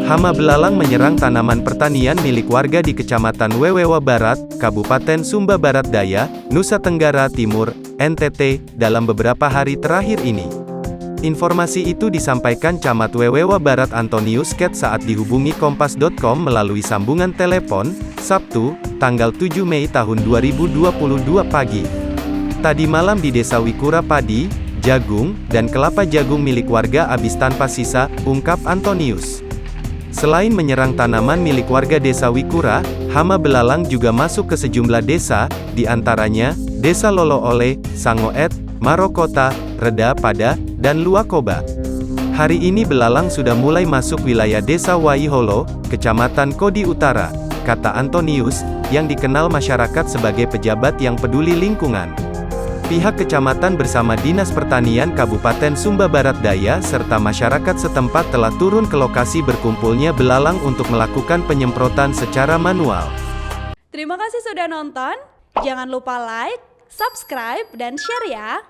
Hama belalang menyerang tanaman pertanian milik warga di Kecamatan Wewewa Barat, Kabupaten Sumba Barat Daya, Nusa Tenggara Timur, NTT, dalam beberapa hari terakhir ini. Informasi itu disampaikan Camat Wewewa Barat Antonius Ket saat dihubungi Kompas.com melalui sambungan telepon, Sabtu, tanggal 7 Mei tahun 2022 pagi. Tadi malam di Desa Wikura padi, jagung, dan kelapa jagung milik warga habis tanpa sisa, ungkap Antonius. Selain menyerang tanaman milik warga Desa Wikura, hama belalang juga masuk ke sejumlah desa, di antaranya, Desa Lolo Ole, Sangoet, Marokota, Reda Pada, dan Luakoba. Hari ini belalang sudah mulai masuk wilayah Desa Waiholo, Kecamatan Kodi Utara, kata Antonius, yang dikenal masyarakat sebagai pejabat yang peduli lingkungan. Pihak kecamatan bersama Dinas Pertanian Kabupaten Sumba Barat Daya serta masyarakat setempat telah turun ke lokasi berkumpulnya belalang untuk melakukan penyemprotan secara manual. Terima kasih sudah nonton, jangan lupa like, subscribe, dan share ya!